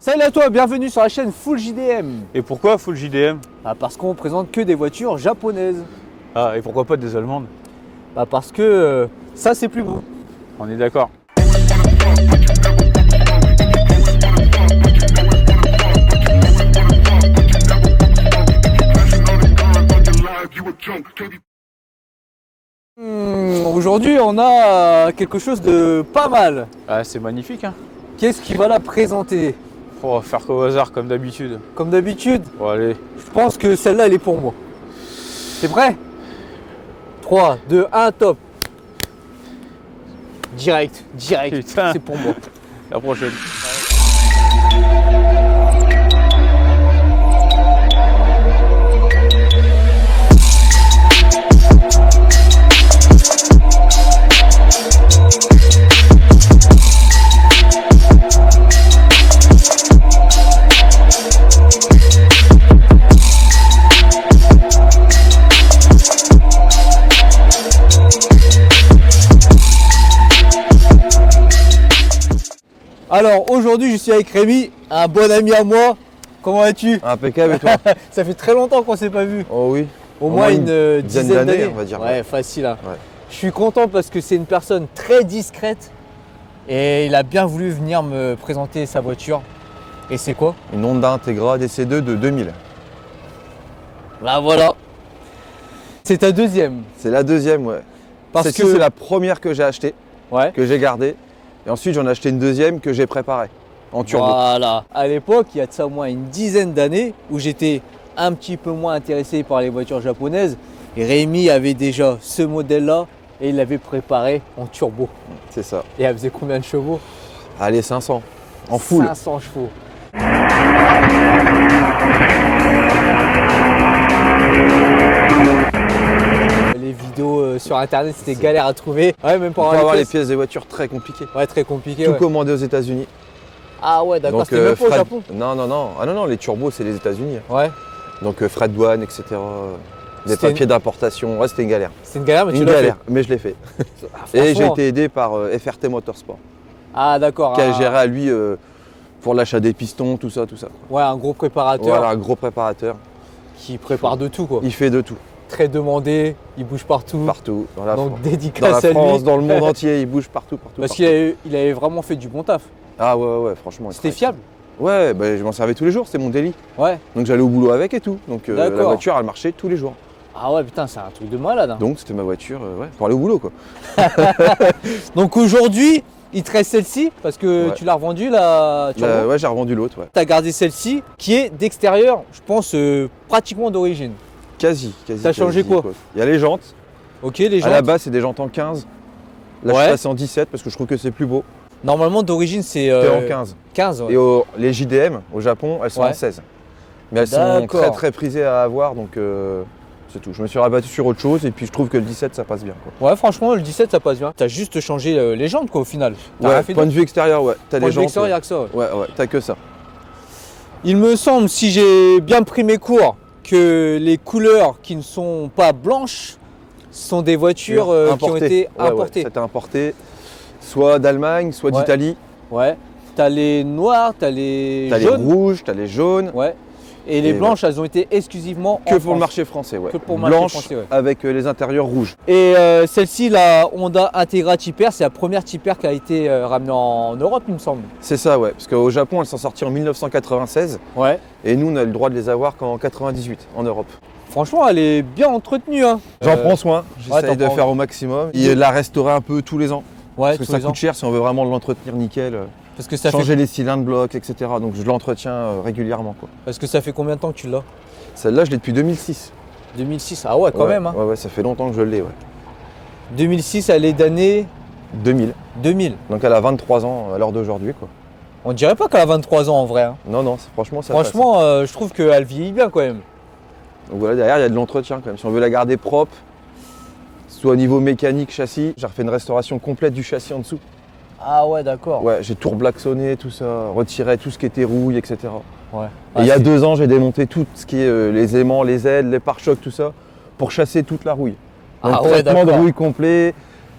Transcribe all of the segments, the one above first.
Salut à toi, bienvenue sur la chaîne Full JDM. Et pourquoi Full JDM? Parce qu'on présente que des voitures japonaises. Ah, et pourquoi pas des allemandes? Parce que ça c'est plus beau. On est d'accord. Aujourd'hui on a quelque chose de pas mal. Ah, c'est magnifique, hein. Qu'est-ce qui va la présenter? On va faire qu'au hasard comme d'habitude. Comme d'habitude, Bon, allez. je pense que celle-là elle est pour moi. T'es prêt? 3, 2, 1, top. Direct, Putain. c'est pour moi. La prochaine. Alors aujourd'hui je suis avec Rémi, un bon ami à moi. Comment vas-tu? Impeccable et toi? Ça fait très longtemps qu'on s'est pas vu. Oh oui. Au moins une dizaine d'années, on va dire. Ouais, facile. Hein. Ouais. Je suis content parce que c'est une personne très discrète et il a bien voulu venir me présenter sa voiture. Et c'est quoi? Une Honda Integra DC2 de 2000. Bah voilà. C'est ta deuxième. C'est la deuxième, ouais. Parce Celle-ci, que c'est la première que j'ai achetée, ouais. que j'ai gardée. Et ensuite, j'en ai acheté une deuxième que j'ai préparée en turbo. Voilà. À l'époque, il y a de ça au moins une dizaine d'années où j'étais un petit peu moins intéressé par les voitures japonaises. Et Rémi avait déjà ce modèle-là et il l'avait préparé en turbo. C'est ça. Et elle faisait combien de chevaux? Allez, 500. En full. 500 chevaux. Les vidéos sur internet c'était galère à trouver. Ouais, même pour Pour avoir les pièces. pièces des voitures, très compliqué. Ouais, très compliqué. Tout Ouais. commandé aux États-Unis. Ah ouais, d'accord, Donc, c'était même pas au frais- Japon. Non, non, non. Ah non, non, les turbos, c'est les États-Unis. Ouais, Donc, frais de douane, etc. Des C'était papiers d'importation. Ouais, c'était une galère. c'est une galère, mais tu Une l'as galère, mais je l'ai fait. fait. Ah, Et j'ai franchement. été aidé par FRT Motorsport, Ah d'accord. qui a géré à lui pour l'achat des pistons, tout ça, tout ça. Ouais, un gros préparateur Voilà, un gros préparateur. qui prépare de tout quoi. Il fait de tout, Très demandé, il bouge partout. partout, dans la, Donc dans dédicace la à France, lui. dans le monde entier, il bouge partout, partout. Parce partout. qu'il avait vraiment fait du bon taf. Ah ouais, ouais, franchement. il C'était travaille. fiable. Ouais, bah, je m'en servais tous les jours, c'était mon délit. Ouais. Donc j'allais au boulot avec et tout. Donc la D'accord. voiture, elle marchait tous les jours. Ah ouais, putain, c'est un truc de malade. Hein. Donc c'était ma voiture, ouais, pour aller au boulot quoi. Donc aujourd'hui, il te reste celle-ci parce que Ouais. tu l'as revendue la turbo. Ouais, j'ai revendu l'autre, ouais. Tu as gardé celle-ci qui est d'extérieur, je pense, pratiquement d'origine. Quasi. T'as changé quoi? Il y a les jantes. Ok, les À la jantes. base, c'est des jantes en 15. Là, je Ouais. suis passé en 17 parce que je trouve que c'est plus beau. Normalement, d'origine, c'est C'était en 15. 15. Ouais. Et les JDM au Japon, elles sont Ouais. en 16. Mais elles sont D'accord. très très prisées à avoir, donc c'est tout. Je me suis rabattu sur autre chose et puis je trouve que le 17 ça passe bien. Quoi. Ouais, franchement, le 17, ça passe bien. T'as juste changé les jantes, quoi, au final. T'as rien Ouais, fait point de d'autre. vue extérieur, ouais. T'as Point les de vue jantes. extérieur, y a que ça. Ouais. Ouais, ouais, t'as que ça. Il me semble, si j'ai bien pris mes cours, que les couleurs qui ne sont pas blanches sont des voitures qui ont été Ouais, importées. Ouais, c'était importé soit d'Allemagne, soit Ouais. d'Italie. Ouais. T'as les noirs, t'as les T'as les jaunes. rouges, t'as les jaunes. Ouais. Et les Et blanches, elles ont été exclusivement Que en pour France. le marché français, ouais. Que pour le marché Blanche français, ouais. avec les intérieurs rouges. Et celle-ci, la Honda Integra Type R, c'est la première Type R qui a été ramenée en Europe, il me semble. C'est ça, ouais. Parce qu'au Japon, elles sont sorties en 1996 Ouais. et nous, on a le droit de les avoir qu'en 98 en Europe. Franchement, elle est bien entretenue. Hein. J'en prends soin, ouais, j'essaye t'en de prends- faire au maximum. Et la restaurer un peu tous les ans. Ouais, Parce que tous ça les ans. coûte cher si on veut vraiment l'entretenir nickel. Parce que ça Changer les cylindres blocs, etc. Donc je l'entretiens régulièrement. Quoi. Parce que ça fait combien de temps que tu l'as? Celle-là, je l'ai depuis 2006. 2006. Ah ouais, quand Ouais, même. Hein. Ouais, ouais, ça fait longtemps que je l'ai, ouais. 2006, elle est d'année 2000. 2000. Donc elle a 23 ans à l'heure d'aujourd'hui, quoi. On dirait pas qu'elle a 23 ans en vrai. Hein. Non, non, franchement, ça passe. Franchement, je trouve qu'elle vieillit bien quand même. Donc voilà, derrière, il y a de l'entretien quand même. Si on veut la garder propre, soit au niveau mécanique, châssis, j'ai refait une restauration complète du châssis en dessous. Ah ouais, d'accord. Ouais, j'ai tout reblacksonné, tout ça, retiré tout ce qui était rouille, etc. Ouais. Et il y a 2 ans, j'ai démonté tout ce qui est les aimants, les ailes, les pare-chocs, tout ça, pour chasser toute la rouille. Donc, Ah ouais, traitement de d'accord. rouille complet,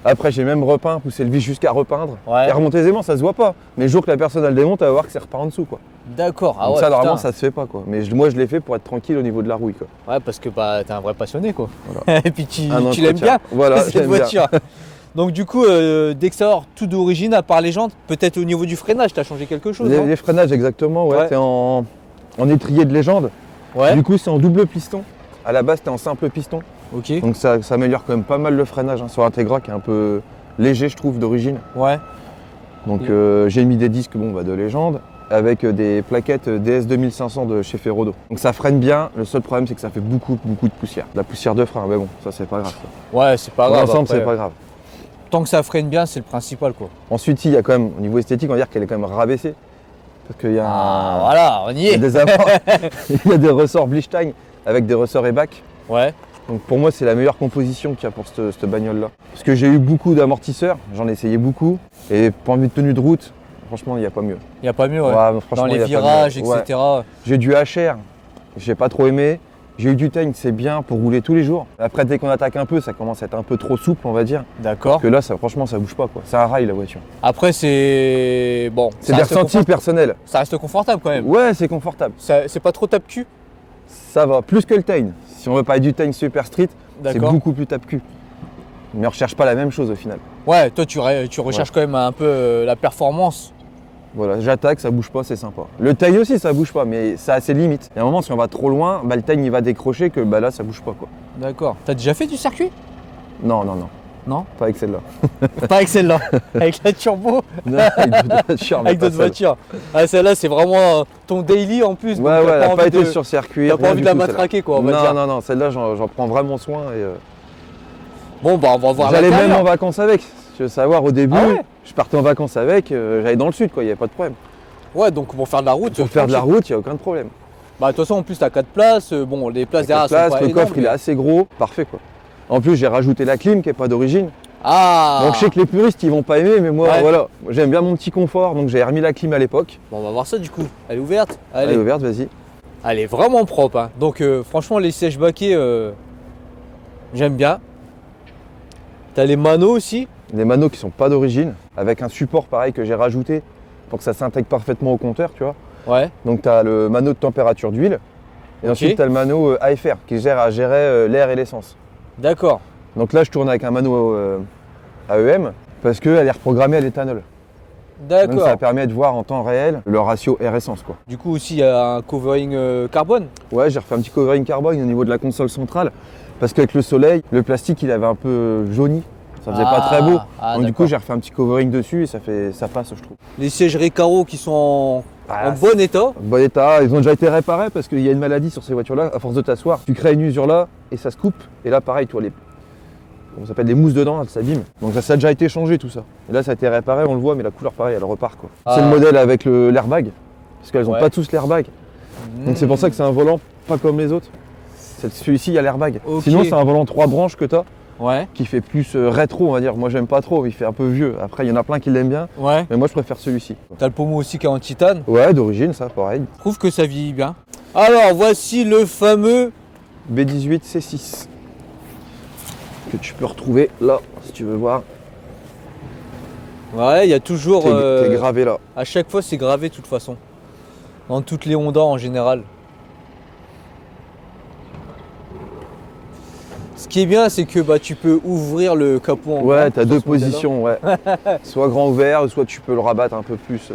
Après, j'ai même repeint, poussé le vis jusqu'à repeindre. Ouais. Et remonter aisément, ça se voit pas. Mais le jour que la personne elle démonte, elle va voir que c'est repeint en dessous, quoi. D'accord. Ah Donc ouais, ça, normalement, putain. ça se fait pas, quoi. Mais moi, je l'ai fait pour être tranquille au niveau de la rouille, quoi. Ouais, parce que bah, t'es un vrai passionné, quoi. Voilà. Et puis tu Un l'aimes entretien. bien, Voilà, cette j'aime bien. voiture. Donc du coup, dès que ça sort tout d'origine, à part les jantes, peut-être au niveau du freinage, t'as changé quelque chose, non? Les freinages, exactement, ouais. Ouais. T'es en étrier de légende. Ouais. Du coup, c'est en double piston. À la base, t'es en simple piston. Ok. Donc ça améliore quand même pas mal le freinage hein, sur Integra qui est un peu léger, je trouve, d'origine. Ouais. Donc j'ai mis des disques de légende avec des plaquettes DS 2500 de chez Ferrodo. Donc ça freine bien, le seul problème c'est que ça fait beaucoup de poussière. De la poussière de frein, mais bon, ça c'est pas grave. Ça. Ouais, c'est pas Dans grave. l'ensemble, après. c'est pas grave. Tant que ça freine bien, c'est le principal, quoi. Ensuite, il y a quand même, au niveau esthétique, on va dire qu'elle est quand même rabaissée. Parce qu'il y a, Ah, voilà, on y il y a est. des apports, il y a des ressorts Blichstein avec des ressorts EBAC. Ouais. Donc pour moi, c'est la meilleure composition qu'il y a pour cette bagnole-là. Parce que j'ai eu beaucoup d'amortisseurs, j'en ai essayé beaucoup. Et pour une tenue de route, franchement, il n'y a pas mieux. Il n'y a pas mieux, ouais. Ouais, franchement, Dans les il y a pas virages, mieux. Ouais. etc. J'ai du HR, j'ai pas trop aimé. J'ai eu du Teigne, c'est bien pour rouler tous les jours. Après, dès qu'on attaque un peu, ça commence à être un peu trop souple, on va dire. D'accord. Que là, franchement, ça bouge pas, quoi. C'est un rail, la voiture. Après, c'est. Bon. C'est ça des reste ressentis personnels. Ça reste confortable quand même. Ouais, c'est confortable. C'est pas trop tape-cul. Ça va, plus que le Teigne. Si on veut parler du Teigne Super Street, c'est D'accord. beaucoup plus tape-cul. Mais on recherche pas la même chose au final. Ouais, toi, tu recherches quand même un peu la performance. Voilà, j'attaque, ça bouge pas, c'est sympa. Le Teigne aussi, ça bouge pas, mais ça a ses limites. Il y a un moment, si on va trop loin, le Teigne il va décrocher que là, ça bouge pas, quoi. D'accord. T'as déjà fait du circuit? Non, Non. pas avec celle-là. Pas avec celle-là. Avec la turbo, Non, avec d'autres voitures, mais avec pas d'autres celle-là. voitures. Ah, celle-là, c'est vraiment ton daily en plus. donc Ouais, t'as elle a pas envie été de- sur circuit. T'as pas rien envie du de la tout, celle-là. matraquer, quoi, on va dire. Non, celle-là, j'en prends vraiment soin. Et, Bon, bah, on va voir j'allais même l'intérieur. en vacances avec. Tu veux savoir, au début, Ah ouais je partais en vacances avec, j'allais dans le sud, quoi, il n'y avait pas de problème. Ouais, donc pour faire de la route. Pour faire de la tranquille. route, il n'y a aucun problème. Bah, de toute façon, en plus, t'as 4 places. Bon, les places derrière sont Place, pas le énormes, coffre, il mais- est assez gros, parfait, quoi. En plus, j'ai rajouté la clim qui n'est pas d'origine. Ah. Donc je sais que les puristes ils vont pas aimer, mais moi Ouais. voilà, j'aime bien mon petit confort, donc j'ai remis la clim à l'époque. Bon, on va voir ça du coup. Elle est ouverte. Elle est ouverte, vas-y. Elle est vraiment propre. Hein. Donc, franchement, les sièges baquets, j'aime bien. T'as les manos aussi. Des manos qui sont pas d'origine, avec un support pareil que j'ai rajouté pour que ça s'intègre parfaitement au compteur, tu vois. Ouais. Donc tu as le mano de température d'huile, et Ok. ensuite tu as le mano AFR qui gère à gérer l'air et l'essence. D'accord. Donc là je tourne avec un mano AEM parce qu'elle est reprogrammée à l'éthanol. Donc D'accord. ça permet de voir en temps réel le ratio air-essence, quoi. Du coup, aussi, il y a un covering carbone. Ouais, j'ai refait un petit covering carbone au niveau de la console centrale parce qu'avec le soleil, le plastique il avait un peu jauni. Ça faisait pas très beau. Ah, Donc du coup d'accord. j'ai refait un petit covering dessus et ça passe, je trouve. Les sièges Recaro qui sont en Ah, bon état. Bon état, ils ont déjà été réparés parce qu'il y a une maladie sur ces voitures-là. À force de t'asseoir, tu crées une usure là et ça se coupe. Et là pareil, toi, on s'appelle des mousses dedans, elles s'abîment. Donc ça a déjà été changé tout ça. Et là ça a été réparé, on le voit, mais la couleur pareil, elle repart, quoi. Ah. C'est le modèle avec l'airbag. Parce qu'elles n'ont Ouais. pas tous l'airbag. Donc c'est pour ça que c'est un volant pas comme les autres. Celui-ci, il y a l'airbag. Ok. Sinon c'est un volant 3 branches que tu as. Ouais. Qui fait plus rétro, on va dire. Moi, j'aime pas trop, il fait un peu vieux. Après, il y en a plein qui l'aiment bien, Ouais. mais moi, je préfère celui-ci. T'as le pommeau aussi qui est en titane. Ouais, d'origine, ça, pareil. Je trouve que ça vieillit bien. Alors, voici le fameux. B18 C6 que tu peux retrouver là, si tu veux voir. Ouais, il y a toujours. Qui est gravé là. À chaque fois, c'est gravé de toute façon. Dans toutes les Honda en général. Ce qui est bien, c'est que bah, tu peux ouvrir le capot en Ouais, grand t'as sur deux ce modèle-là. positions, ouais. Soit grand ouvert, soit tu peux le rabattre un peu plus.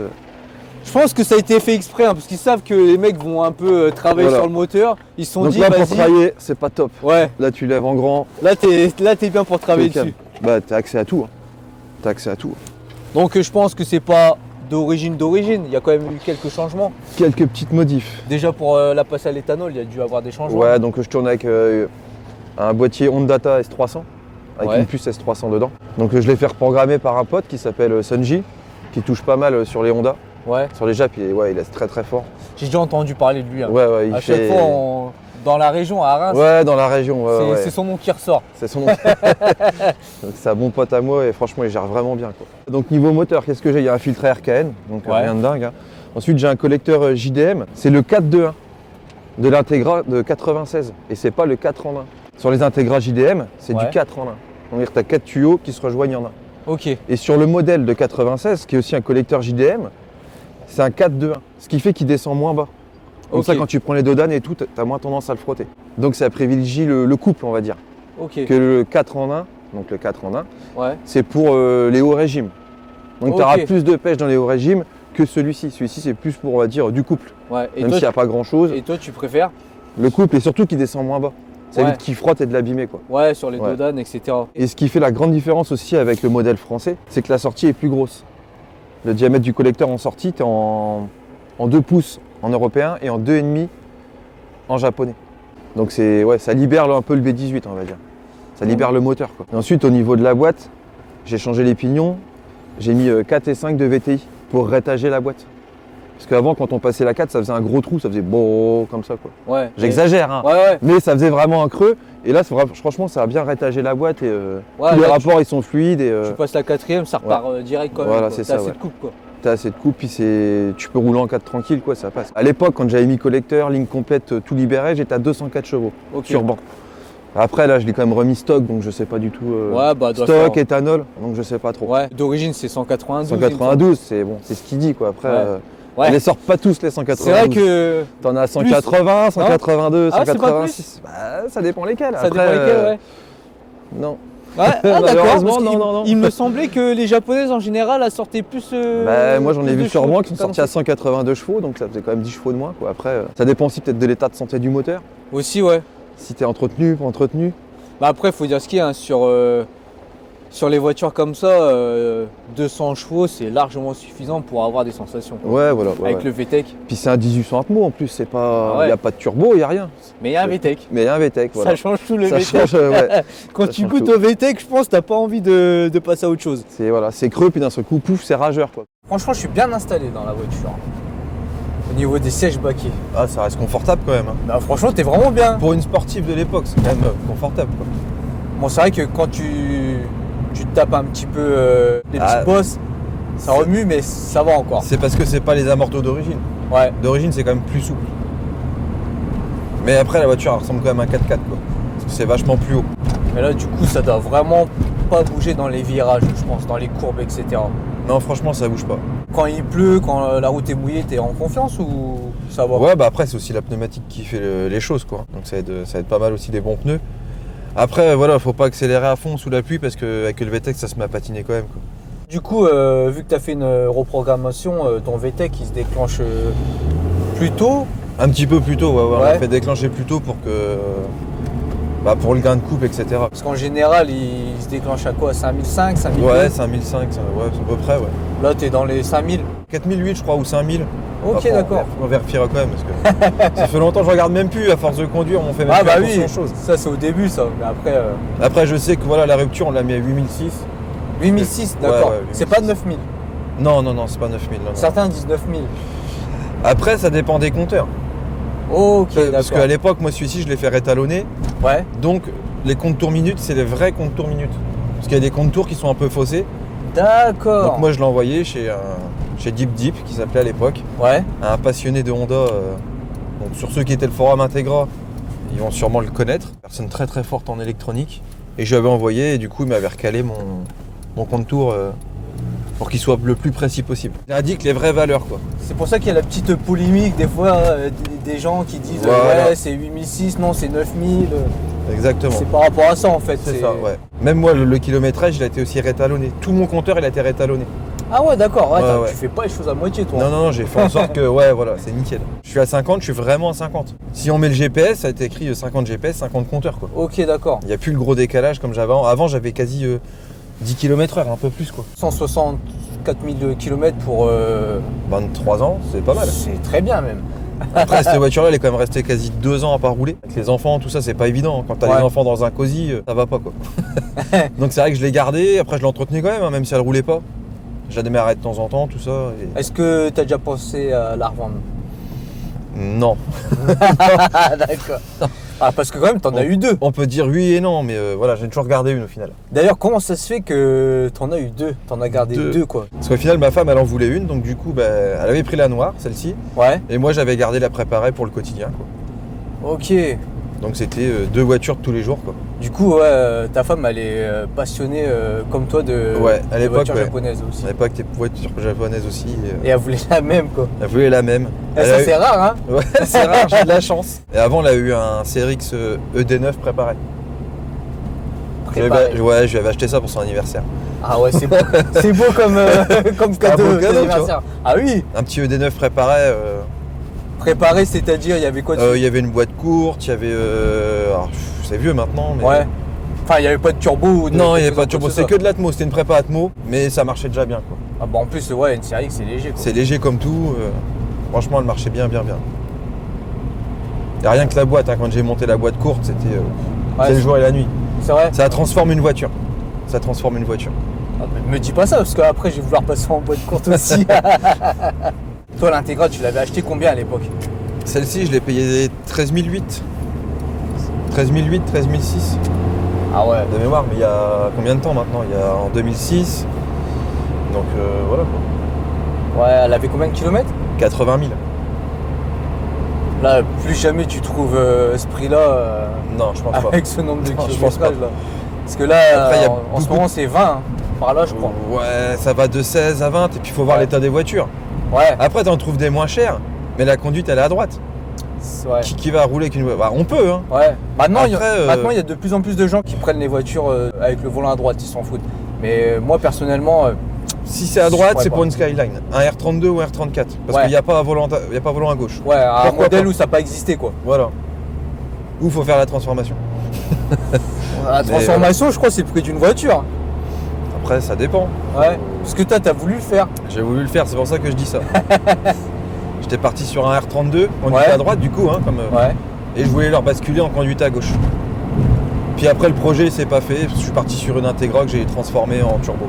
Je pense que ça a été fait exprès, hein, parce qu'ils savent que les mecs vont un peu travailler Voilà. sur le moteur. Ils se sont Donc dit, là, pour vas-y. travailler, c'est pas top. Ouais, Là, tu lèves en grand. là t'es bien pour travailler t'es au dessus. calme. Bah, t'as accès à tout. Hein. T'as accès à tout. Donc je pense que c'est pas d'origine. Il y a quand même eu quelques changements. Quelques petites modifs. Déjà pour la passe à l'éthanol, il y a dû avoir des changements. Ouais, donc je tourne avec un boîtier Hondata S300 avec Ouais. une puce S300 dedans. Donc je l'ai fait reprogrammer par un pote qui s'appelle Sunji, qui touche pas mal sur les Honda. Ouais. Sur les Jap, il est très très fort. J'ai déjà entendu parler de lui. Hein. Ouais, il À fait... chaque fois, dans la région, à Reims, Ouais, dans la région, ouais. c'est son nom qui ressort. C'est son nom. Donc c'est un bon pote à moi et franchement, il gère vraiment bien, quoi. Donc niveau moteur, qu'est-ce que j'ai? Il y a un filtre RKN, donc Ouais. rien de dingue. Hein. Ensuite, j'ai un collecteur JDM, c'est le 4-2-1 de l'Integra de 96 et c'est pas le 4 en 1. Sur les Integra JDM, c'est Ouais. du 4 en 1. Donc tu as 4 tuyaux qui se rejoignent en un. Ok. Et sur le modèle de 96, qui est aussi un collecteur JDM, c'est un 4-2-1, ce qui fait qu'il descend moins bas. Comme ça, quand tu prends les dodanes et tout, tu as moins tendance à le frotter. Donc ça privilégie le couple, on va dire. Ok. Que le 4 en 1, donc le 4 en 1, Ouais. c'est pour les hauts régimes. Donc tu auras plus de pêche dans les hauts régimes que celui-ci. Celui-ci, c'est plus pour, on va dire, du couple. Ouais. Et même s'il n'y a pas grand-chose. Et toi, tu préfères? Le couple, et surtout qu'il descend moins bas. Ça évite qu'il frotte et de l'abîmer, quoi. Ouais, sur les dodanes, etc. Et ce qui fait la grande différence aussi avec le modèle français, c'est que la sortie est plus grosse. Le diamètre du collecteur en sortie, tu es en 2 pouces en européen et en 2,5 en japonais. Donc ça libère un peu le B18, on va dire. Ça libère le moteur, quoi. Et ensuite, au niveau de la boîte, j'ai changé les pignons. J'ai mis 4 et 5 de VTI pour rétager la boîte. Parce qu'avant, quand on passait la 4, ça faisait un gros trou, ça faisait beau comme ça, quoi. Ouais. J'exagère, hein. Ouais. Mais ça faisait vraiment un creux. Et là, franchement, ça a bien rétagé la boîte et tous les rapports ils sont fluides. Et, tu passes la 4e, ça repart direct quand même. Voilà, c'est ça. T'as assez de coupe, quoi. T'as assez de coupe, puis tu peux rouler en 4 tranquille, quoi, ça passe. À l'époque, quand j'avais mis collecteur, ligne complète, tout libéré, j'étais à 204 chevaux sur banc. Après, là, je l'ai quand même remis stock, donc je sais pas du tout. Stock, éthanol, donc je sais pas trop. Ouais, d'origine, c'est 192. 192, c'est bon, c'est ce qu'il dit, quoi. Après, ils les sortent pas tous les 192. C'est vrai que. T'en as 180, 182, ah, 186. Bah, ça dépend lesquels. Ça dépend lesquels, ouais. Non. Ouais, d'accord. Non. Il me semblait que les japonaises en général elles sortaient plus. Moi j'en ai vu sur moi qui sont sortis à 182 chevaux, donc ça faisait quand même 10 chevaux de moins, quoi. Après, ça dépend aussi peut-être de l'état de santé du moteur. Aussi, ouais. Si t'es entretenu, pas entretenu. Bah après, faut dire ce qu'il y a, hein, sur les voitures comme ça, 200 chevaux c'est largement suffisant pour avoir des sensations, quoi. Ouais, voilà. Avec le VTEC. Puis c'est un 1800 atmo en plus, c'est pas. Ah ouais. Y a pas de turbo, y a rien. Mais il y a un VTEC. Mais il y a un VTEC, voilà. Ça change tout le Ça VTEC. change, ouais. Quand Ça tu change goûtes tout. au VTEC, je pense t'as pas envie de passer à autre chose. C'est creux, puis d'un seul coup, pouf, c'est rageur, quoi. Franchement, je suis bien installé dans la voiture. Au niveau des sièges baquets. Ah, ça reste confortable quand même. Hein. Bah, franchement, t'es vraiment bien. Pour une sportive de l'époque, c'est quand même confortable, quoi. Bon, c'est vrai que quand tu te tapes un petit peu les petites bosses, ça remue, mais ça va encore. C'est parce que c'est pas les amortos d'origine. Ouais. D'origine, c'est quand même plus souple. Mais après, la voiture, elle ressemble quand même à un 4x4, quoi. Parce que c'est vachement plus haut. Mais là, du coup, ça doit vraiment pas bouger dans les virages, je pense, dans les courbes, etc. Non, franchement, ça bouge pas. Quand il pleut, quand la route est mouillée, t'es en confiance ou ça va? Ouais, bah après, c'est aussi la pneumatique qui fait les choses, quoi. Donc ça aide pas mal aussi les bons pneus. Après, voilà, faut pas accélérer à fond sous la pluie parce qu'avec le VTEC, ça se met à patiner quand même, quoi. Du coup, vu que tu as fait une reprogrammation, ton VTEC il se déclenche plus tôt. Un petit peu plus tôt, ouais. On l'a fait déclencher plus tôt pour que. Pour le gain de coupe, etc. Parce qu'en général, il se déclenche à quoi? 5005, 5000? Ouais, 5005, ouais, à peu près, ouais. Là, t'es dans les 5000. 4008, je crois, ou 5000. Ok, d'accord. On vérifiera quand même parce que ça fait longtemps que je regarde même plus. À force de conduire, on fait même plus attention aux choses. Ça c'est au début, ça. Mais après. Après, je sais que voilà, la rupture, on l'a mis à 8006. 8006, d'accord. Ouais, c'est pas 9000. Non, c'est pas 9000. Non. Certains disent 9000. Après, ça dépend des compteurs. Ok, d'accord. Parce qu'à l'époque, moi, celui-ci, je l'ai fait rétalonner. Ouais. Donc, les comptes tours minutes, c'est les vrais comptes tours minutes. Parce qu'il y a des comptes tours qui sont un peu faussés. D'accord. Donc, moi, je l'ai envoyé chez Deep Deep, qui s'appelait à l'époque. Ouais. Un passionné de Honda. Donc, sur ceux qui étaient le forum Integra, ils vont sûrement le connaître. Personne très très forte en électronique. Et je lui avais envoyé, et du coup, il m'avait recalé mon compte tour pour qu'il soit le plus précis possible. Il indique les vraies valeurs, quoi. C'est pour ça qu'il y a la petite polémique des fois des gens qui disent ouais c'est 8006, non c'est 9000. Exactement. C'est par rapport à ça en fait. C'est ça, ouais. Même moi le kilométrage il a été aussi rétalonné. Tout mon compteur il a été rétalonné. Ah ouais d'accord, Ouais. Tu fais pas les choses à moitié toi. Non, j'ai fait en sorte que ouais voilà, c'est nickel. Je suis à 50, je suis vraiment à 50. Si on met le GPS, ça a été écrit 50 GPS, 50 compteurs, quoi. Ok d'accord. Il n'y a plus le gros décalage comme j'avais avant. Avant j'avais quasi 10 km/h, un peu plus, quoi. 164 000 km pour 23 ans, c'est pas mal. C'est très bien même. Après cette voiture-là, elle est quand même restée quasi 2 ans à pas rouler. Avec les enfants, tout ça, c'est pas évident. Quand t'as les enfants dans un cosy, ça va pas, quoi. Donc c'est vrai que je l'ai gardée. Après je l'entretenais quand même, hein, même si elle roulait pas. Je la démarrais de temps en temps, tout ça. Et... Est-ce que t'as déjà pensé à la revendre? Non. D'accord. Ah parce que quand même t'en as eu deux. On peut dire oui et non, mais voilà, j'ai toujours gardé une au final. D'ailleurs comment ça se fait que t'en as eu deux? T'en as gardé deux quoi? Parce qu'au final ma femme elle en voulait une, donc du coup elle avait pris la noire, celle-ci. Ouais. Et moi j'avais gardé la préparée pour le quotidien, quoi. Ok. Donc c'était 2 voitures de tous les jours quoi. Du coup, ouais, ta femme, elle est passionnée comme toi Ouais, à de l'époque, voitures ouais. japonaises aussi. À l'époque, des voitures japonaises aussi. Et elle voulait la même, quoi. Elle voulait la même. Et Elle ça, a eu- c'est rare, hein. Ouais, c'est rare, j'ai de la chance. Et avant, elle a eu un CRX ED9 préparé. Préparé. Ouais, je lui avais acheté ça pour son anniversaire. Ah ouais, c'est beau, c'est beau comme, comme cadeau beau cadeau, d'anniversaire. Ah oui, Un petit ED9 préparé. préparé, c'est-à-dire, il y avait quoi dessus? Il y avait une boîte courte, il y avait. Alors, c'est vieux maintenant, mais. Ouais. Enfin, il n'y avait pas de turbo ou de Non, il n'y avait pas de quoi turbo, que ce c'est soit. que de l'Atmo, c'était une prépa Atmo, mais ça marchait déjà bien quoi. Ah bah en plus, ouais, une série, c'est léger, quoi. C'est léger comme tout. Franchement, elle marchait bien. Et rien que la boîte, hein, quand j'ai monté la boîte courte, c'était Ouais, c'est le jour et la nuit. c'est vrai. Ça transforme une voiture. Ça transforme une voiture. Ah, mais me dis pas ça, parce qu'après, je vais vouloir passer en boîte courte aussi. Toi, l'Integra, tu l'avais acheté combien à l'époque? Celle-ci, je l'ai payée 13 008. 13 008, 13 006 Ah ouais. de mémoire, mais il y a combien de temps maintenant? Il y a en 2006. Donc voilà quoi. Ouais, elle avait combien de kilomètres? 80 000. Là, plus jamais tu trouves ce prix-là Non, je pense pas. avec ce nombre de Non, je pense kilométrage pas. là. Parce que là, Après, il y a en ce beaucoup moment, c'est 20, hein, par là, je crois. Ouais, ça va de 16 à 20 et puis il faut voir Ouais. l'état des voitures. Ouais, Après, t'en trouves des moins chères, mais la conduite elle est à droite. ouais. Qui va rouler qu'une voiture? Bah, on peut, hein. Ouais. Maintenant, Après, maintenant, il y a de plus en plus de gens qui prennent les voitures avec le volant à droite, ils s'en foutent. Mais moi, personnellement, Si c'est à droite, Ouais, c'est bah. pour une Skyline. Un R32 ou un R34. Parce Ouais. qu'il n'y a pas volant à gauche. ouais, un Pourquoi modèle pas où ça n'a pas existé, quoi. Voilà. Ou il faut faire la transformation. La transformation, je crois, c'est le prix d'une voiture. Après, ça dépend. Ouais. Parce que toi, t'as voulu le faire. J'ai voulu le faire, c'est pour ça que je dis ça. J'étais parti sur un R32, conduite Ouais. à droite du coup, hein, Ouais. et je voulais leur basculer en conduite à gauche. Puis après, le projet s'est pas fait, je suis parti sur une Integra que j'ai transformée en turbo.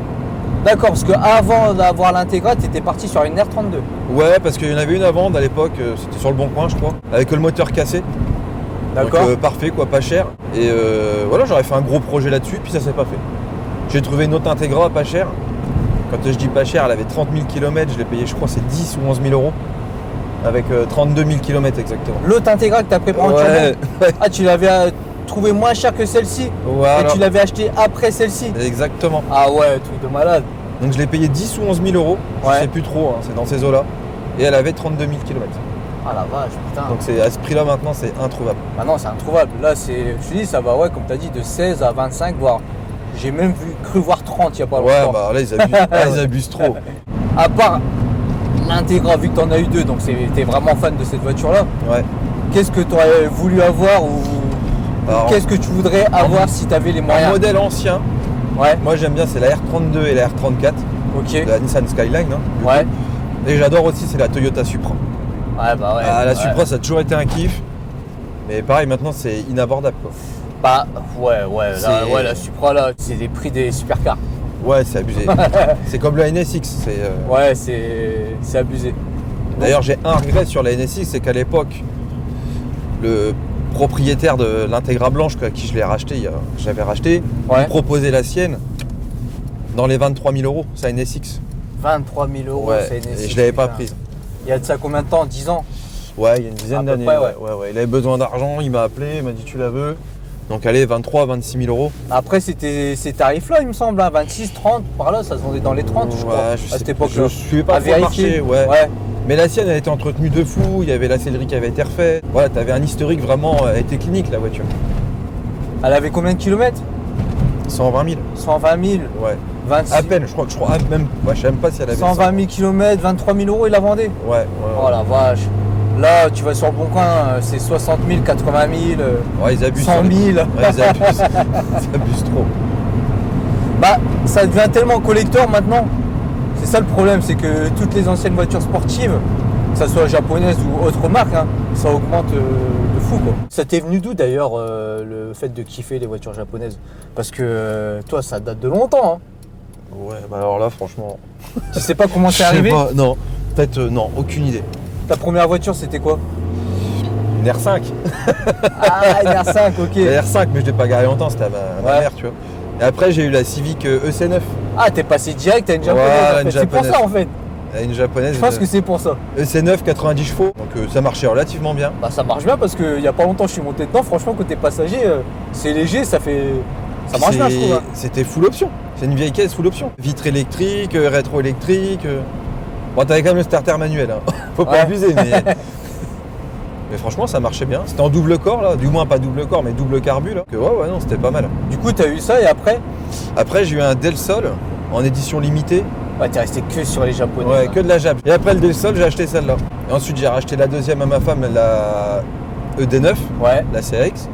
D'accord, parce que avant d'avoir l'Integra, t'étais parti sur une R32. Ouais, parce qu'il y en avait une à vendre à l'époque, c'était sur le bon coin, je crois, avec le moteur cassé. D'accord. Donc, parfait, quoi, pas cher. Et voilà, j'aurais fait un gros projet là-dessus, puis ça s'est pas fait. J'ai trouvé une autre Integra pas chère. Quand je dis pas cher, elle avait 30 000 km, je l'ai payé, je crois, c'est 10 ou 11 000 euros. Avec 32 000 km exactement. L'autre Integra que t'as préparé en Ouais, turbo. Ah, tu l'avais trouvé moins cher que celle-ci. voilà. Et tu l'avais acheté après celle-ci. Exactement. Ah ouais, truc de malade. Donc je l'ai payé 10 ou 11 000 euros, Ouais. je sais plus trop, hein, c'est dans ces eaux-là. Et elle avait 32 000 km. Ah la vache, putain. Donc c'est à ce prix-là maintenant, c'est introuvable. Maintenant, c'est introuvable. Là, c'est, je te dis, ça va, ouais, comme t'as dit, de 16 à 25, voire. J'ai même cru voir 30 il y a pas Ouais, longtemps. bah là ils abusent, là, ils abusent trop. À part l'Integra, vu que t'en as eu deux, donc t'es vraiment fan de cette voiture-là. Ouais. Qu'est-ce que t'aurais voulu avoir ou Alors, qu'est-ce que tu voudrais avoir si t'avais les un moyens? modèle ancien, Ouais, moi j'aime bien, c'est la R32 et la R34, ok. de la Nissan Skyline. Hein, du Ouais. coup. Et j'adore aussi, c'est la Toyota Supra. Ouais, bah ouais. Ah, la ouais. Supra, ça a toujours été un kiff. Mais pareil, maintenant c'est inabordable quoi. Bah, ouais, C'est- ouais, la Supra là, c'est des prix des supercars. Ouais, c'est abusé. C'est comme la NSX. Ouais, c'est abusé. D'ailleurs, j'ai un regret sur la NSX, c'est qu'à l'époque, le propriétaire de l'Integra blanche, à qui je l'ai racheté, j'avais racheté, Ouais. il proposait la sienne dans les 23 000 euros, sa NSX. 23 000 euros, Ouais, c'est une et je l'avais pas putain. prise. Il y a de ça combien de temps? 10 ans? Ouais, il y a une À dizaine peu d'années. près, Ouais, ouais. ouais. Il avait besoin d'argent, il m'a appelé, il m'a dit tu la veux. Donc allez, 23, 26 000 euros. Après, c'était ces tarifs-là, il me semble, hein, 26, 30, par là, ça se vendait dans les 30, je crois, Ouais, à je cette sais- époque-là. Je suivais pas À trop le vérifier. marché, ouais. Ouais. Mais la sienne, elle a été entretenue de fou, il y avait la sellerie qui avait été refaite. Voilà, t'avais un historique vraiment, elle était clinique la voiture. Elle avait combien de kilomètres? 120 000, 120 000, ouais. 26, À peine, je crois même, ouais, je sais même pas si elle avait 120 000 km, 23 000 euros, il la vendait. Ouais, ouais. Oh la vache. Là, tu vas sur le bon coin, c'est 60 000, 80 000, Ouais, ils abusent. 100 000. Ouais, ils abusent. Ils abusent trop. Bah, ça devient tellement collector maintenant. C'est ça le problème, c'est que toutes les anciennes voitures sportives, que ça soit japonaise ou autre marque, hein, ça augmente de fou quoi. Ça t'est venu d'où d'ailleurs le fait de kiffer les voitures japonaises? Parce que toi, ça date de longtemps. Hein. Ouais, bah alors là, franchement. Tu sais pas comment c'est Je sais arrivé? pas, non. Peut-être, non, aucune idée. Ta première voiture, c'était quoi? Une R5. Ah, une R5, ok. La R5, mais je l'ai pas garée longtemps, c'était à ma Ouais. mère, tu vois. Et après, j'ai eu la Civic EC9. Ah, t'es passé direct à une japonaise Voilà, en fait. une C'est pour japonaise. ça en fait. Une japonaise. Je pense que c'est pour ça. EC9, 90 chevaux, donc ça marchait relativement bien. Bah ça marche bien parce qu'il y a pas longtemps je suis monté dedans, franchement côté passager, c'est léger, ça marche bien je trouve. Hein. C'était full option, c'est une vieille caisse full option. Vitre électrique, rétro-électrique. Bon t'avais quand même le starter manuel, hein. Faut pas abuser mais franchement ça marchait bien. C'était en double corps là, du moins pas double corps mais double carbu là. Ouais non c'était pas mal. Du coup t'as eu ça et après? Après j'ai eu un Del Sol en édition limitée. Ouais, t'es resté que sur les japonais. Ouais, hein. que de la Jap. Et après le Del Sol, j'ai acheté celle-là. Et ensuite, j'ai racheté la deuxième à ma femme, la ED9, la CRX.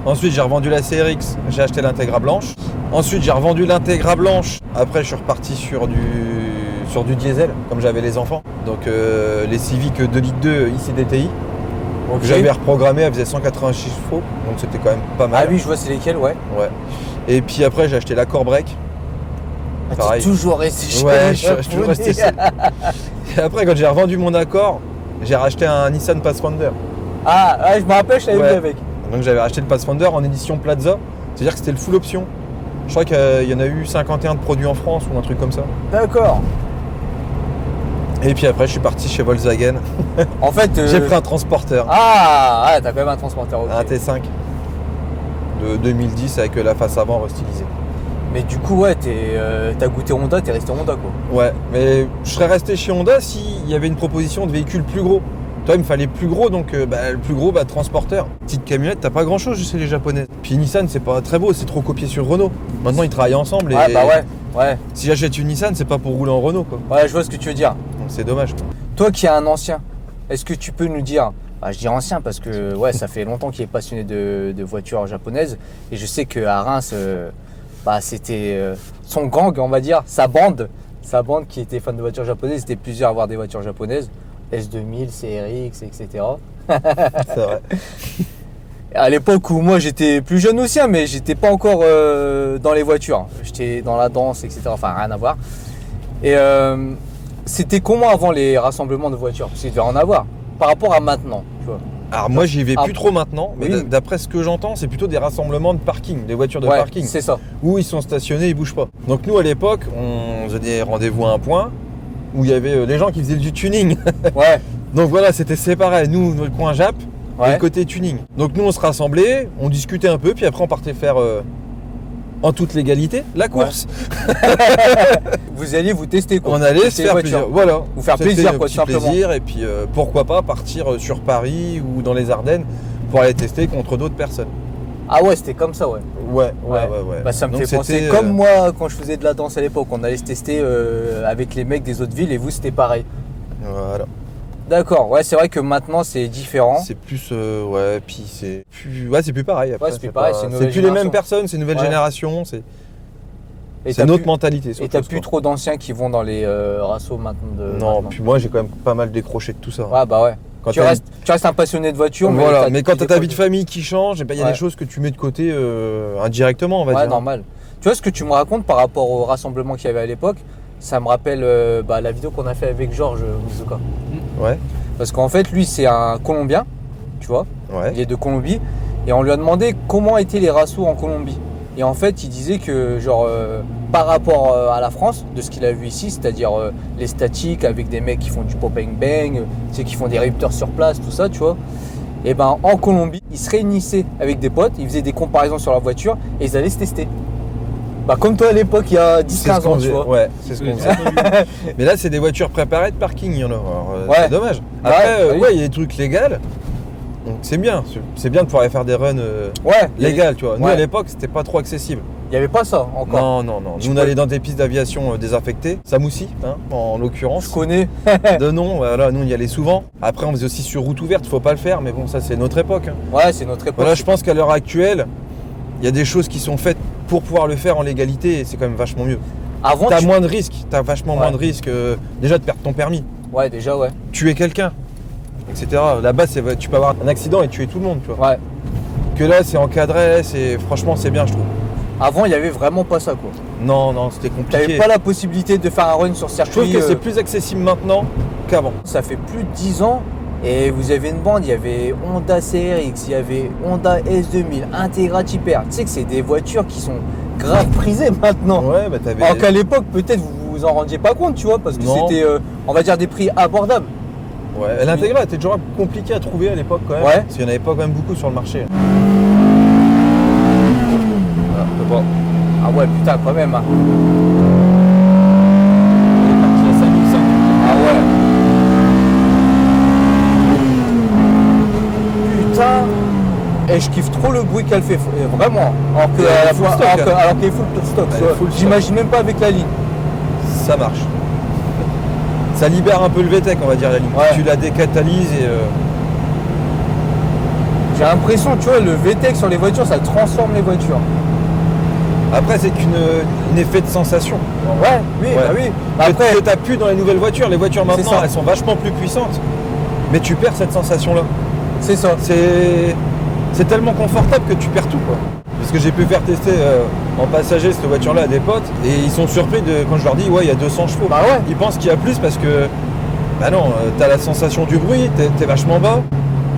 Ensuite, j'ai revendu la CRX, j'ai acheté l'Integra blanche. Ensuite, j'ai revendu l'Integra blanche. Après, je suis reparti sur du diesel, comme j'avais les enfants. Donc, les Civic 2 litres 2 ICDTI. Donc, j'avais reprogrammé, elle faisait 186 chevaux. Donc, c'était quand même pas mal. Ah oui, je vois c'est lesquels, ouais. Et puis après, j'ai acheté la Corebreak. T'es toujours resté chez je suis toujours resté seul. Et après, quand j'ai revendu mon Accord, j'ai racheté un Nissan Pathfinder. Ah, je me rappelle, je l'avais vu avec. Donc j'avais acheté le Pathfinder en édition Plaza, c'est-à-dire que c'était le full option. Je crois qu'il y en a eu 51 de produits en France ou un truc comme ça. D'accord. Et puis après, je suis parti chez Volkswagen. En fait, j'ai pris un transporteur. Ah, t'as quand même un transporteur. Okay. Un T5 de 2010 avec la face avant restylisée. Mais du coup, ouais, t'as goûté Honda, t'es resté Honda quoi. Ouais, mais je serais resté chez Honda s'il y avait une proposition de véhicule plus gros. Toi, il me fallait plus gros, donc le plus gros, transporteur. Petite camionnette, t'as pas grand chose chez les japonais. Puis Nissan, c'est pas très beau, c'est trop copié sur Renault. Maintenant, ils travaillent ensemble. Ouais, ouais. Si j'achète une Nissan, c'est pas pour rouler en Renault quoi. Ouais, je vois ce que tu veux dire. Donc c'est dommage quoi. Toi qui es un ancien, est-ce que tu peux nous dire, je dis ancien parce que ouais, ça fait longtemps qu'il est passionné de voitures japonaises et je sais qu'à Reims, c'était son gang, on va dire, sa bande qui était fan de voitures japonaises, c'était plusieurs à avoir des voitures japonaises, S2000, CRX, etc. C'est vrai. À l'époque où moi j'étais plus jeune aussi, hein, mais j'étais pas encore dans les voitures, j'étais dans la danse, etc. Enfin rien à voir. Et c'était comment avant les rassemblements de voitures? Parce qu'il devait en avoir par rapport à maintenant, tu vois. Alors moi j'y vais plus trop maintenant, mais oui. D'après ce que j'entends, c'est plutôt des rassemblements de parking, des voitures de parking. C'est ça. Où ils sont stationnés, ils bougent pas. Donc nous à l'époque, on faisait des rendez-vous à un point où il y avait les gens qui faisaient du tuning. Ouais. Donc voilà, c'était séparé. Nous, le coin Jap, et le côté tuning. Donc nous on se rassemblait, on discutait un peu, puis après on partait faire en toute légalité la course. Vous alliez vous tester quoi. On allait se faire plaisir. Voilà. Vous faire plaisir quoi, tout simplement. Plaisir, et puis pourquoi pas partir sur Paris ou dans les Ardennes pour aller tester contre d'autres personnes. Ah ouais, c'était comme ça, ouais. Ouais. Ça me fait penser comme moi quand je faisais de la danse à l'époque, on allait se tester avec les mecs des autres villes et vous c'était pareil. Voilà. D'accord, ouais, c'est vrai que maintenant c'est différent. C'est plus, puis c'est plus pareil. Après, c'est plus pareil, c'est plus les mêmes personnes, c'est une nouvelle génération, c'est une autre mentalité. Et t'as plus trop d'anciens qui vont dans les rassos maintenant. Non, puis moi j'ai quand même pas mal décroché de tout ça. Ouais, bah ouais. Tu restes un passionné de voiture, voilà, mais quand t'as ta vie de famille qui change, il y a des choses que tu mets de côté indirectement, on va dire. Ouais, normal. Tu vois ce que tu me racontes par rapport au rassemblement qu'il y avait à l'époque, ça me rappelle la vidéo qu'on a fait avec Georges Muzuka. Ouais. Parce qu'en fait, lui, c'est un Colombien, tu vois. Ouais. Il est de Colombie. Et on lui a demandé comment étaient les rassos en Colombie. Et en fait, il disait que, par rapport à la France, de ce qu'il a vu ici, c'est-à-dire les statiques avec des mecs qui font du pop bang bang, qui font des ripteurs sur place, tout ça, tu vois. Et ben, en Colombie, ils se réunissaient avec des potes, ils faisaient des comparaisons sur leur voiture et ils allaient se tester. Comme toi à l'époque, il y a 10-15 ans, tu vois. Ouais, c'est ce qu'on faisait. Mais là, c'est des voitures préparées de parking, il y en a. C'est dommage. Après, il y a des trucs légaux. Donc c'est bien. C'est bien de pouvoir faire des runs légales, tu vois. Nous, à l'époque, c'était pas trop accessible. Il n'y avait pas ça encore. Non. Nous, on allait dans des pistes d'aviation désaffectées. Samoussi, en l'occurrence. Je connais. De nom, voilà, nous, on y allait souvent. Après, on faisait aussi sur route ouverte, faut pas le faire, mais bon, ça, c'est notre époque. Ouais, c'est notre époque. Voilà, je pense qu'à l'heure actuelle, il y a des choses qui sont faites pour pouvoir le faire en légalité et c'est quand même vachement mieux. Avant, t'as moins de risques, t'as vachement moins de risques déjà de perdre ton permis. Ouais, déjà, ouais. Tuer quelqu'un, etc. Là-bas, tu peux avoir un accident et tuer tout le monde, tu vois. Ouais. Que là, c'est encadré, franchement, c'est bien, je trouve. Avant, il n'y avait vraiment pas ça, quoi. Non, c'était compliqué. T'avais pas la possibilité de faire un run sur circuit. Je trouve que c'est plus accessible maintenant qu'avant. Ça fait plus de 10 ans. Et vous avez une bande, il y avait Honda CRX, il y avait Honda S2000, Integra Type-R. Tu sais que c'est des voitures qui sont grave prisées maintenant. Ouais, Alors qu'à l'époque, peut-être vous vous en rendiez pas compte, tu vois, parce que c'était on va dire des prix abordables. Ouais, l'intégrale était toujours compliqué à trouver à l'époque quand même. Ouais. Parce qu'il n'y en avait pas quand même beaucoup sur le marché. Voilà, on peut pas. Ah ouais, putain, quand même. Hein. Elle est partie à 5005. Ah ouais. Putain. Et je kiffe trop le bruit qu'elle fait, vraiment. Alors que, Elle est full stock, hein. alors qu'elle est full stock. Elle est full stock. J'imagine même pas avec la ligne. Ça marche. Ça libère un peu le VTEC, on va dire, la ligne. Ouais. Tu la décatalyses et... J'ai l'impression, tu vois, le VTEC sur les voitures, ça transforme les voitures. Après, c'est qu'un effet de sensation. Ouais, oui, Ouais. bah oui. Après, que t'as plus dans les nouvelles voitures. Les voitures C'est maintenant, ça. elles sont vachement plus puissantes. Mais tu perds cette sensation-là. C'est ça. C'est tellement confortable que tu perds tout, quoi. Parce que j'ai pu faire tester en passager cette voiture-là à des potes et ils sont surpris quand je leur dis ouais, il y a 200 chevaux. Bah ouais. Ils pensent qu'il y a plus parce que bah non, t'as la sensation du bruit, t'es vachement bas,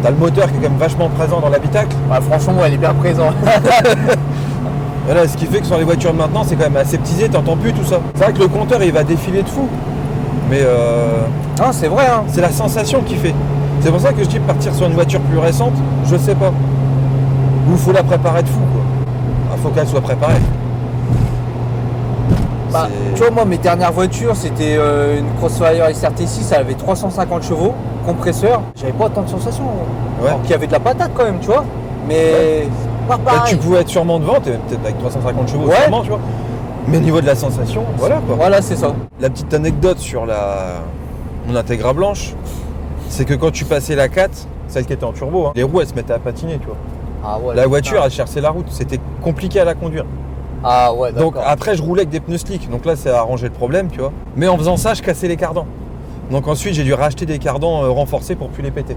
t'as le moteur qui est quand même vachement présent dans l'habitacle. Ouais, franchement, elle est bien présente. Voilà, ce qui fait que sur les voitures de maintenant, c'est quand même aseptisé, t'entends plus tout ça. C'est vrai que le compteur il va défiler de fou. Mais Non, c'est vrai, hein. c'est la sensation qui fait. C'est pour ça que je dis partir sur une voiture plus récente, je sais pas. Ou faut la préparer de fou, quoi. Faut qu'elle soit préparée. Bah, C'est- tu vois, moi, mes dernières voitures, c'était une Crossfire SRT6, elle avait 350 chevaux, compresseur. J'avais pas tant de sensations. Ouais. Alors qu'il y avait de la patate quand même, tu vois. Mais pas Bah, pareil. tu pouvais être sûrement devant, t'es peut-être avec 350 chevaux Ouais. sûrement, tu vois. Mais au niveau de la sensation, voilà quoi. Voilà, c'est ça. La petite anecdote sur mon Integra blanche, c'est que quand tu passais la 4, celle qui était en turbo, hein, les roues elles se mettaient à patiner, tu vois. Ah ouais. La voiture putain. elle cherchait la route, c'était compliqué à la conduire. Ah ouais, Donc d'accord. après je roulais avec des pneus slick, donc là ça a arrangé le problème, tu vois. Mais en faisant ça, je cassais les cardans. Donc ensuite j'ai dû racheter des cardans renforcés pour plus les péter.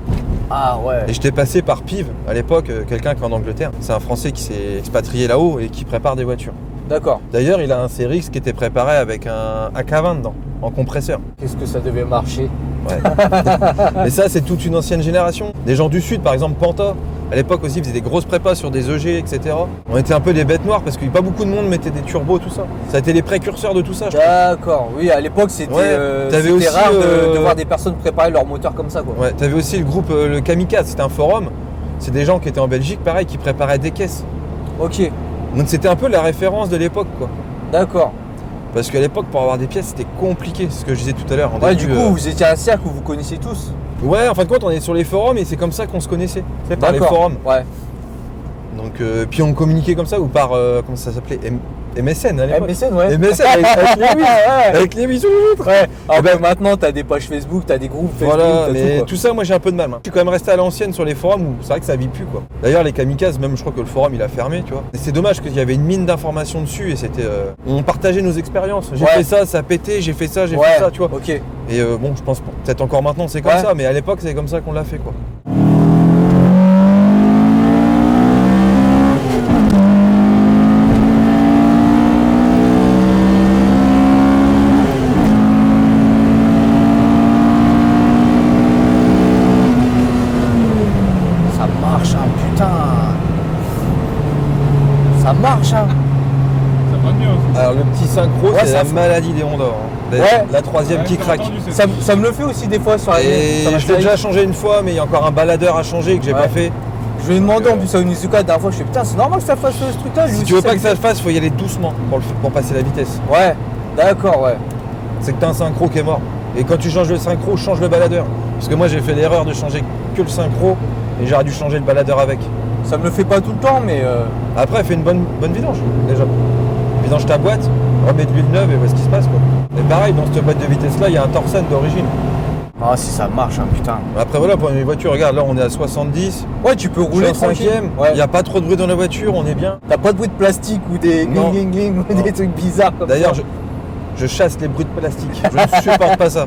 Ah ouais. Et j'étais passé par Pive à l'époque, quelqu'un qui est en Angleterre. C'est un Français qui s'est expatrié là-haut et qui prépare des voitures. D'accord. D'ailleurs, il a un CRX qui était préparé avec un AK-20 dedans, en compresseur. Qu'est-ce que ça devait marcher. Ouais. Et ça, c'est toute une ancienne génération. Des gens du Sud, par exemple Panta, à l'époque aussi, faisaient des grosses prépas sur des EG, etc. On était un peu des bêtes noires parce que pas beaucoup de monde mettait des turbos, tout ça. Ça a été les précurseurs de tout ça, je trouve. D'accord. Oui, à l'époque, c'était Ouais, t'avais c'était aussi, rare de voir des personnes préparer leur moteur comme ça, quoi. Ouais, t'avais aussi le groupe le Kamikaze, c'était un forum. C'est des gens qui étaient en Belgique, pareil, qui préparaient des caisses. Ok. Donc c'était un peu la référence de l'époque, quoi. D'accord. Parce qu'à l'époque, pour avoir des pièces, c'était compliqué, c'est ce que je disais tout à l'heure. en Ouais, début, du coup, vous étiez un cercle où vous connaissiez tous. Ouais, en fin de compte, on est sur les forums et c'est comme ça qu'on se connaissait. C'est par les D'accord. forums. Ouais. Donc, puis on communiquait comme ça ou par, comment ça s'appelait MSN à l'époque. MSN, ouais. MSN avec les Wii. Ouais. Avec les Wii sur les vitres. Ouais. Alors Eh ben, que maintenant, t'as des pages Facebook, t'as des groupes Facebook, Voilà, t'as mais tout, quoi. tout ça, moi j'ai un peu de mal. Je suis quand même resté à l'ancienne sur les forums où c'est vrai que ça vit plus, quoi. D'ailleurs, les kamikazes, même je crois que le forum il a fermé, tu vois. Et c'est dommage qu'il y avait une mine d'informations dessus et c'était. On partageait nos expériences. J'ai Ouais. fait ça, ça a pété, j'ai fait ça, j'ai Ouais. fait ça, tu vois. Ok. Et bon, je pense peut-être encore maintenant c'est comme Ouais. ça, mais à l'époque c'est comme ça qu'on l'a fait, quoi. Ça marche, hein, putain. Ça marche, hein. Ça va mieux aussi. Alors le petit synchro, Ouais, c'est ça la fait- maladie des Honda. Hein. Ouais. La troisième Ouais, qui j'ai craque. entendu cette Ça me le fait aussi des fois sur la Et sur la je l'ai série. déjà changé une fois, mais il y a encore un baladeur à changer que j'ai Ouais. pas fait. Je lui ai demandé Donc, en plus à Onizuka la dernière fois, je fais putain, c'est normal que ça fasse ce truc-là. lui Si aussi, tu veux pas lui que ça fait. se fasse, faut y aller doucement pour passer la vitesse. Ouais, d'accord, ouais. C'est que t'as un synchro qui est mort. Et quand tu changes le synchro, change le baladeur. Parce que moi j'ai fait l'erreur de changer que le synchro et j'aurais dû changer le baladeur avec. Ça me le fait pas tout le temps, mais Après, fais une bonne vidange déjà. Vidange ta boîte, remets de l'huile neuve et vois ce qui se passe, quoi. Et pareil, dans cette boîte de vitesse là, il y a un Torsen d'origine. ah si ça marche, hein, putain. Après voilà, pour une voiture, regarde, là on est à 70. Ouais, tu peux Rouler rouler au tranquille. cinquième, il Ouais. n'y a pas trop de bruit dans la voiture, on est bien. T'as pas de bruit de plastique ou des Non. gling gling ou Non. des trucs bizarres comme D'ailleurs, ça. je chasse les bruits de plastique. Je ne supporte pas ça.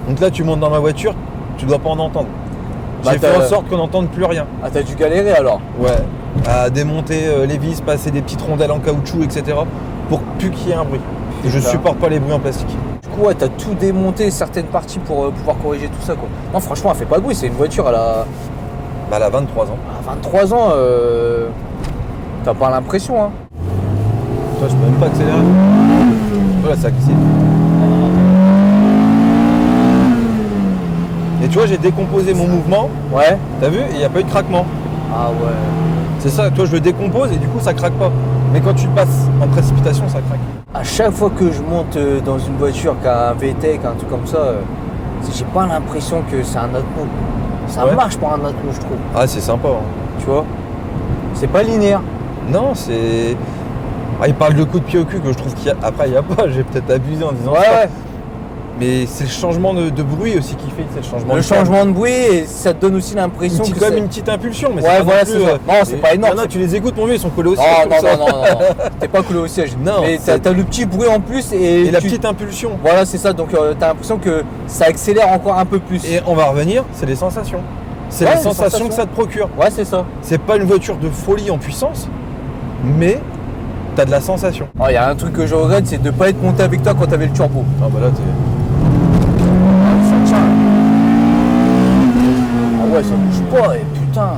Donc là, tu montes dans ma voiture, tu dois pas en entendre. Bah, J'ai fait t'as- en sorte qu'on n'entende plus rien. Ah, t'as dû galérer alors. Ouais. À démonter les vis, passer des petites rondelles en caoutchouc, etc. Pour plus qu'il y ait un bruit. Et je Putain. supporte pas les bruits en plastique. Du coup, ouais, t'as tout démonté, certaines parties pour pouvoir corriger tout ça, quoi. Non, franchement, elle fait pas de bruit. C'est une voiture, elle a Bah, elle a 23 ans. à 23 ans. T'as pas l'impression, hein. Toi, je peux même pas accélérer. Voilà, ça a glissé. Et tu vois, j'ai décomposé mon mouvement, Ouais. t'as vu, et il n'y a pas eu de craquement. Ah ouais. C'est ça, toi je le décompose et du coup ça craque pas. Mais quand tu le passes en précipitation, ça craque. À chaque fois que je monte dans une voiture qui a un VTEC, un truc comme ça, j'ai pas l'impression que c'est un atmo. Ça Ouais. marche pour un atmo, je trouve. Ah, c'est sympa. Hein. Tu vois. C'est pas linéaire. Non, c'est. Ah, il parle de coup de pied au cul que je trouve qu'il y a. Après, il n'y a pas, j'ai peut-être abusé en disant ça. Ouais. Mais c'est le changement de bruit aussi qui fait, c'est le changement Le de calme. changement de bruit, et ça te donne aussi l'impression que Quand même c'est... une petite impulsion, mais Ouais, c'est pas voilà, non plus, c'est ça. Non, c'est pas énorme. Non, tu les écoutes, mon vieux, ils sont collés au Non, siège non, comme ça. non. T'es pas collé au siège. Non, Mais c'est- t'as le petit bruit en plus et, Et la tu- petite impulsion. Voilà, c'est ça. Donc t'as l'impression que ça accélère encore un peu plus. Et on va revenir, c'est les sensations. C'est Ouais, les les sensations sensations. que ça te procure. Ouais, c'est ça. C'est pas une voiture de folie en puissance, mais t'as de la sensation. Il y a un truc que je regrette, c'est de pas être monté avec toi quand t'avais le turbo. Ah bah là, t'es. Ça tient. Ah ouais, ça bouge pas et putain.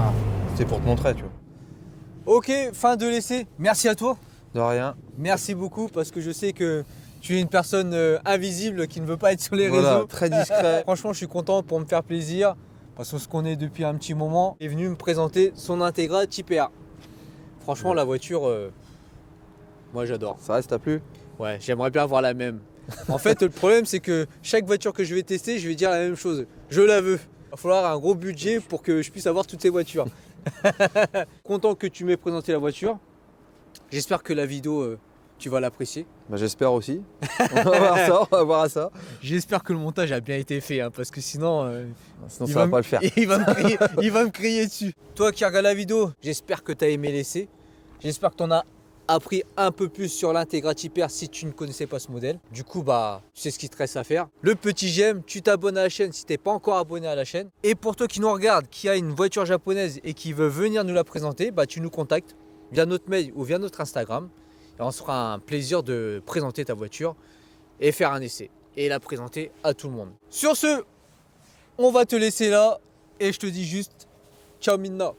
C'est pour te montrer, tu vois. Ok, fin de l'essai. Merci à toi. De rien. Merci beaucoup parce que je sais que tu es une personne invisible qui ne veut pas être sur les Voilà, réseaux. très discret. Franchement, je suis content pour me faire plaisir parce qu'on se connaît depuis un petit moment. Il est venu me présenter son Integra Type R. Franchement, la voiture, moi j'adore. Ça reste, t'as plu? Ouais, j'aimerais bien avoir la même. En fait, le problème, c'est que chaque voiture que je vais tester, je vais dire la même chose. Je la veux. Il va falloir un gros budget pour que je puisse avoir toutes ces voitures. Content que tu m'aies présenté la voiture. J'espère que la vidéo, tu vas l'apprécier. Bah j'espère aussi. On va voir ça, on va voir à ça. J'espère que le montage a bien été fait, hein, parce que sinon, Sinon il ça va pas le faire. il va me crier dessus. Toi qui regardes la vidéo, j'espère que tu as aimé l'essai. J'espère que tu en as appris un peu plus sur l'Integra Type R si tu ne connaissais pas ce modèle. Du coup, bah, tu sais ce qu'il te reste à faire. Le petit j'aime, tu t'abonnes à la chaîne si tu n'es pas encore abonné à la chaîne. Et pour toi qui nous regarde, qui a une voiture japonaise et qui veut venir nous la présenter, bah, tu nous contactes via notre mail ou via notre Instagram. Et on se fera un plaisir de présenter ta voiture et faire un essai. Et la présenter à tout le monde. Sur ce, on va te laisser là. Et je te dis juste, ciao Minna.